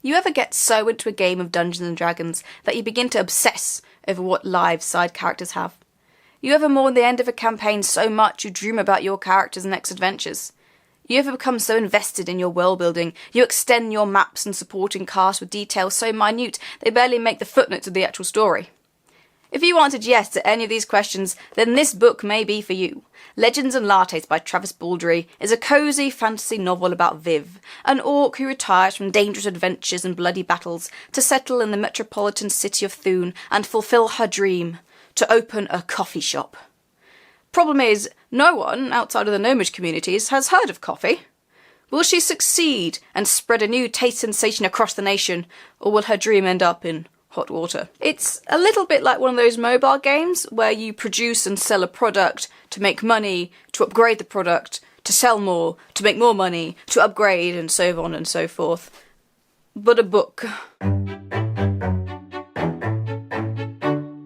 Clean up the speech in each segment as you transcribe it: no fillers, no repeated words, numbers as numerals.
You ever get so into a game of Dungeons and Dragons that you begin to obsess over what lives side characters have? You ever mourn the end of a campaign so much you dream about your character's next adventures? You ever become so invested in your world building, you extend your maps and supporting cast with details so minute they barely make the footnotes of the actual story? If you answered yes to any of these questions, then this book may be for you. Legends and Lattes by Baldree is a cosy fantasy novel about Viv, an orc who retires from dangerous adventures and bloody battles to settle in the metropolitan city of Thune and fulfill her dream, to open a coffee shop. Problem is, no one outside of the gnomish communities has heard of coffee. Will she succeed and spread a new taste sensation across the nation, or will her dream end up in hot water? It's a little bit like one of those mobile games where you produce and sell a product to make money, to upgrade the product, to sell more, to make more money, to upgrade, and so on and so forth. But a book.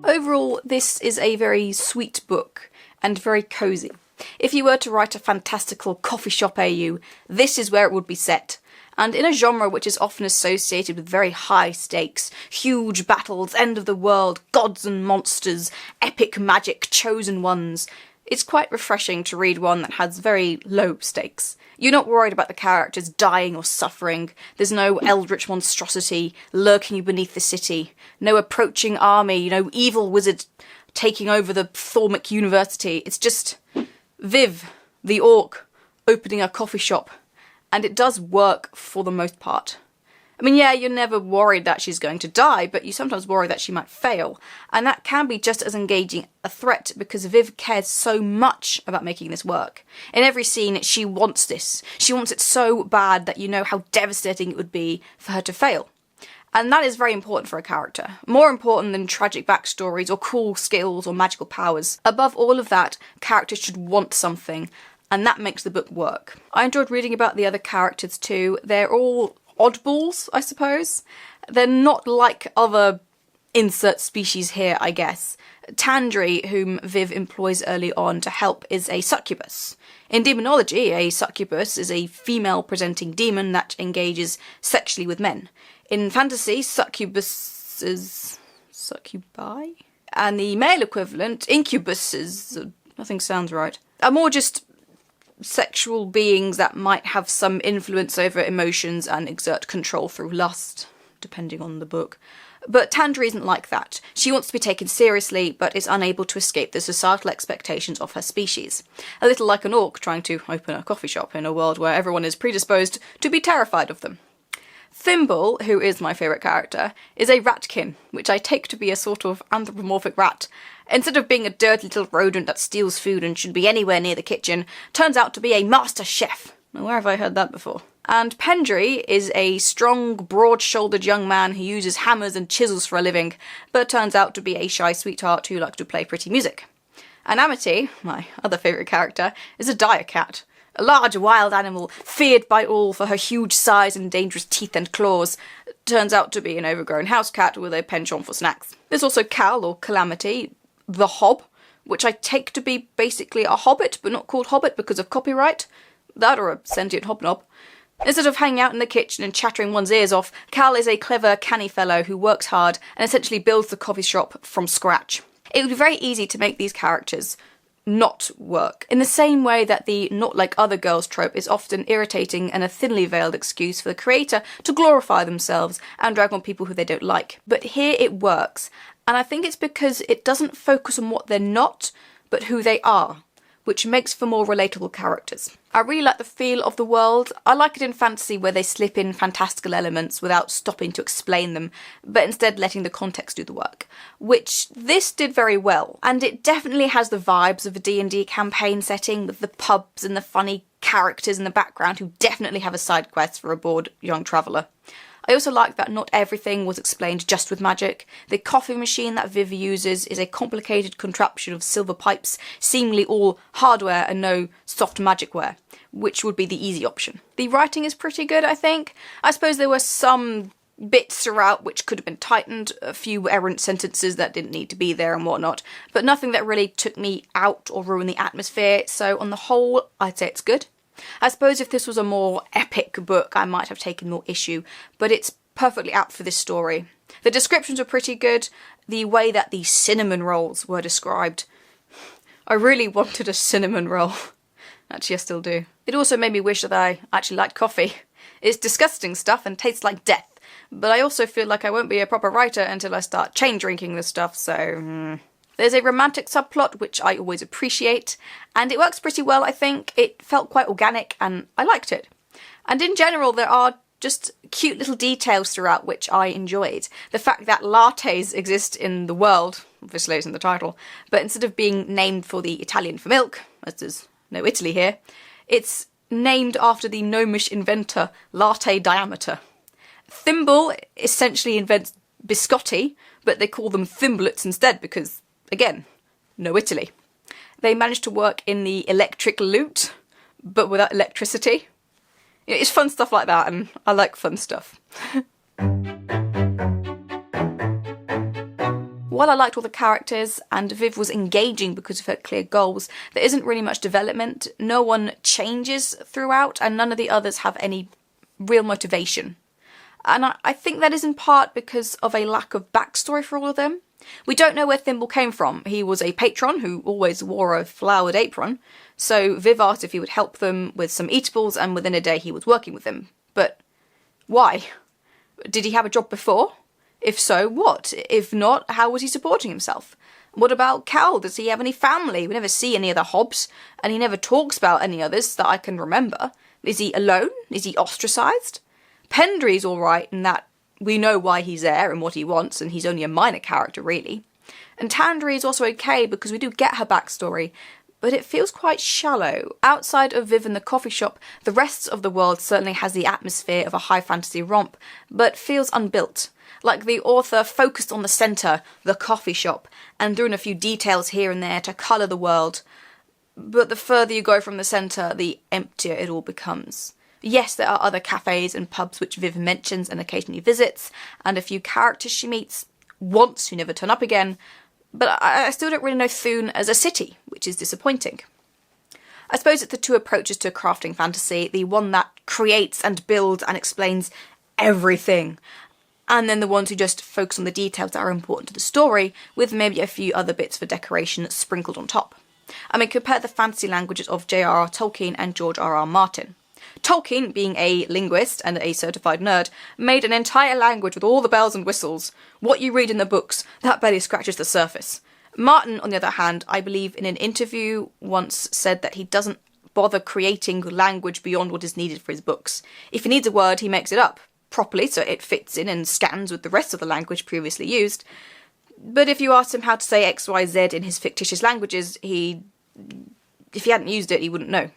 Overall, this is a very sweet book and very cosy. If you were to write a fantastical coffee shop AU, this is where it would be set. And in a genre which is often associated with very high stakes, huge battles, end of the world, gods and monsters, epic magic, chosen ones, it's quite refreshing to read one that has very low stakes. You're not worried about the characters dying or suffering, there's no eldritch monstrosity lurking beneath the city, no approaching army, no evil wizard taking over the Thormic University. It's just Viv, the orc, opening a coffee shop. And it does work for the most part. I mean, yeah, you're never worried that she's going to die, but you sometimes worry that she might fail. And that can be just as engaging a threat because Viv cares so much about making this work. In every scene, she wants this. She wants it so bad that you know how devastating it would be for her to fail. And that is very important for a character. More important than tragic backstories or cool skills or magical powers. Above all of that, characters should want something. And that makes the book work. I enjoyed reading about the other characters too. They're all oddballs, I suppose. They're not like other insert species here, I guess. Tandri, whom Viv employs early on to help, is a succubus. In demonology, a succubus is a female-presenting demon that engages sexually with men. In fantasy, succubus is succubi? And the male equivalent, incubus, is... nothing sounds right. Are more just sexual beings that might have some influence over emotions and exert control through lust, depending on the book. But Tandri isn't like that. She wants to be taken seriously, but is unable to escape the societal expectations of her species. A little like an orc trying to open a coffee shop in a world where everyone is predisposed to be terrified of them. Thimble, who is my favourite character, is a ratkin, which I take to be a sort of anthropomorphic rat. Instead of being a dirty little rodent that steals food and shouldn't be anywhere near the kitchen, turns out to be a master chef. Now, where have I heard that before? And Pendry is a strong, broad-shouldered young man who uses hammers and chisels for a living, but turns out to be a shy sweetheart who likes to play pretty music. And Amity, my other favourite character, is a dire cat. A large wild animal, feared by all for her huge size and dangerous teeth and claws, turns out to be an overgrown house cat with a penchant for snacks. There's also Cal, or Calamity, the Hob, which I take to be basically a hobbit, but not called Hobbit because of copyright. That or a sentient hobnob. Instead of hanging out in the kitchen and chattering one's ears off, Cal is a clever, canny fellow who works hard and essentially builds the coffee shop from scratch. It would be very easy to make these characters not work, in the same way that the not like other girls trope is often irritating and a thinly veiled excuse for the creator to glorify themselves and drag on people who they don't like. But here it works, and I think it's because it doesn't focus on what they're not, but who they are, which makes for more relatable characters. I really like the feel of the world. I like it in fantasy where they slip in fantastical elements without stopping to explain them, but instead letting the context do the work, which this did very well. And it definitely has the vibes of a D&D campaign setting with the pubs and the funny characters in the background who definitely have a side quest for a bored young traveller. I also like that not everything was explained just with magic. The coffee machine that Viv uses is a complicated contraption of silver pipes, seemingly all hardware and no soft magicware, which would be the easy option. The writing is pretty good, I think. I suppose there were some bits throughout which could have been tightened, a few errant sentences that didn't need to be there and whatnot, but nothing that really took me out or ruined the atmosphere, so on the whole, I'd say it's good. I suppose if this was a more epic book, I might have taken more issue, but it's perfectly apt for this story. The descriptions were pretty good. The way that the cinnamon rolls were described. I really wanted a cinnamon roll. Actually, I still do. It also made me wish that I actually liked coffee. It's disgusting stuff and tastes like death. But I also feel like I won't be a proper writer until I start chain drinking this stuff, so... There's a romantic subplot, which I always appreciate, and it works pretty well, I think. It felt quite organic, and I liked it. And in general, there are just cute little details throughout which I enjoyed. The fact that lattes exist in the world, obviously it's in the title, but instead of being named for the Italian for milk, as there's no Italy here, it's named after the gnomish inventor Latte Diameter. Thimble essentially invents biscotti, but they call them thimblets instead because, again, no Italy. They managed to work in the electric lute, but without electricity. It's fun stuff like that, and I like fun stuff. While I liked all the characters, and Viv was engaging because of her clear goals, there isn't really much development. No one changes throughout, and none of the others have any real motivation. And I think that is in part because of a lack of backstory for all of them. We don't know where Thimble came from. He was a patron who always wore a flowered apron, so Viv asked if he would help them with some eatables, and within a day he was working with them. But why? Did he have a job before? If so, what? If not, how was he supporting himself? What about Cal? Does he have any family? We never see any other Hobbs, and he never talks about any others that I can remember. Is he alone? Is he ostracised? Pendry's alright in that we know why he's there and what he wants, and he's only a minor character, really. And Tandri is also okay because we do get her backstory, but it feels quite shallow. Outside of Viv and the coffee shop, the rest of the world certainly has the atmosphere of a high fantasy romp, but feels unbuilt. Like the author focused on the centre, the coffee shop, and threw in a few details here and there to colour the world. But the further you go from the centre, the emptier it all becomes. Yes, there are other cafes and pubs which Viv mentions and occasionally visits, and a few characters she meets once who never turn up again, but I still don't really know Thun as a city, which is disappointing. I suppose it's the two approaches to crafting fantasy, the one that creates and builds and explains everything, and then the ones who just focus on the details that are important to the story, with maybe a few other bits for decoration sprinkled on top. I mean, compare the fantasy languages of J.R.R. Tolkien and George R.R. Martin. Tolkien, being a linguist and a certified nerd, made an entire language with all the bells and whistles. What you read in the books, that barely scratches the surface. Martin, on the other hand, I believe in an interview once said that he doesn't bother creating language beyond what is needed for his books. If he needs a word, he makes it up, properly so it fits in and scans with the rest of the language previously used. But if you asked him how to say XYZ in his fictitious languages, if he hadn't used it, he wouldn't know.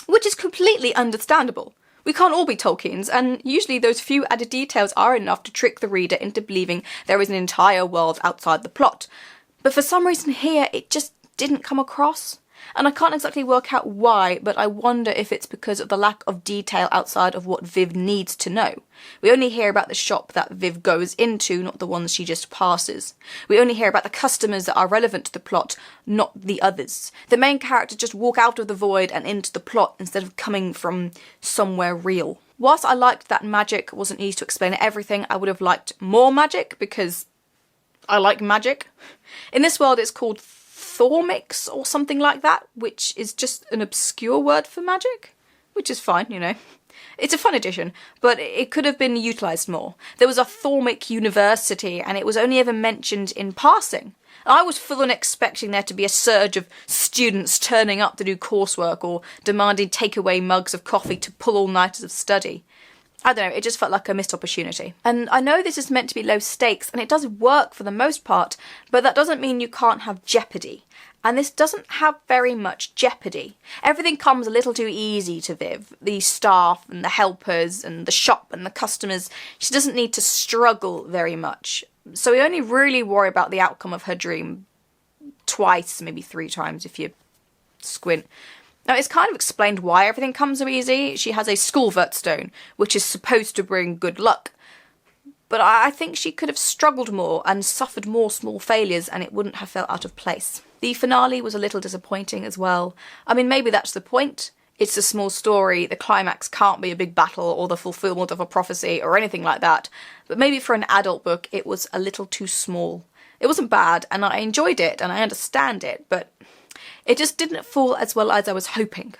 Which is completely understandable. We can't all be Tolkiens, and usually those few added details are enough to trick the reader into believing there is an entire world outside the plot. But for some reason here, it just didn't come across. And I can't exactly work out why, but I wonder if it's because of the lack of detail outside of what Viv needs to know. We only hear about the shop that Viv goes into, not the ones she just passes. We only hear about the customers that are relevant to the plot, not the others. The main characters just walk out of the void and into the plot instead of coming from somewhere real. Whilst I liked that magic wasn't used to explain everything, I would have liked more magic because I like magic. In this world it's called Thormix or something like that, which is just an obscure word for magic, which is fine, you know. It's a fun addition, but it could have been utilised more. There was a Thormic University, and it was only ever mentioned in passing. I was full on expecting there to be a surge of students turning up to do coursework or demanding takeaway mugs of coffee to pull all-nighters of study. I don't know, it just felt like a missed opportunity. And I know this is meant to be low stakes, and it does work for the most part, but that doesn't mean you can't have jeopardy. And this doesn't have very much jeopardy. Everything comes a little too easy to Viv. The staff and the helpers and the shop and the customers. She doesn't need to struggle very much. So we only really worry about the outcome of her dream twice, maybe 3 times if you squint. Now, it's kind of explained why everything comes so easy. She has a Skullvert stone, which is supposed to bring good luck. But I think she could have struggled more and suffered more small failures, and it wouldn't have felt out of place. The finale was a little disappointing as well. I mean, maybe that's the point. It's a small story, the climax can't be a big battle or the fulfillment of a prophecy or anything like that, but maybe for an adult book it was a little too small. It wasn't bad, and I enjoyed it, and I understand it, but it just didn't fall as well as I was hoping.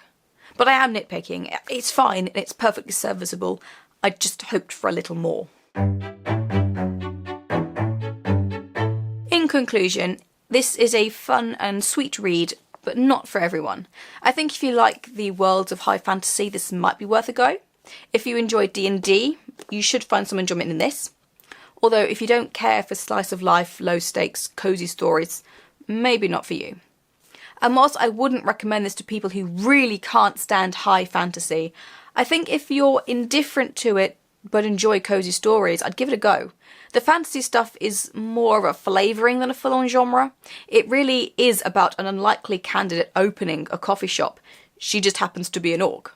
But I am nitpicking. It's fine, and it's perfectly serviceable. I just hoped for a little more. In conclusion, this is a fun and sweet read, but not for everyone. I think if you like the worlds of high fantasy, this might be worth a go. If you enjoy D&D, you should find some enjoyment in this. Although if you don't care for slice of life, low stakes, cosy stories, maybe not for you. And whilst I wouldn't recommend this to people who really can't stand high fantasy, I think if you're indifferent to it but enjoy cosy stories, I'd give it a go. The fantasy stuff is more of a flavouring than a full-on genre. It really is about an unlikely candidate opening a coffee shop. She just happens to be an orc.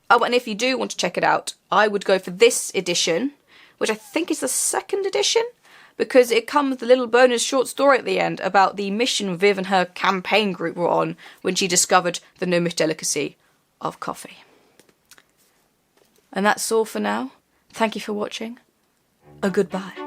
Oh, and if you do want to check it out, I would go for this edition, which I think is the second edition, because it comes with a little bonus short story at the end about the mission Viv and her campaign group were on when she discovered the gnomish delicacy of coffee. And that's all for now. Thank you for watching. A goodbye.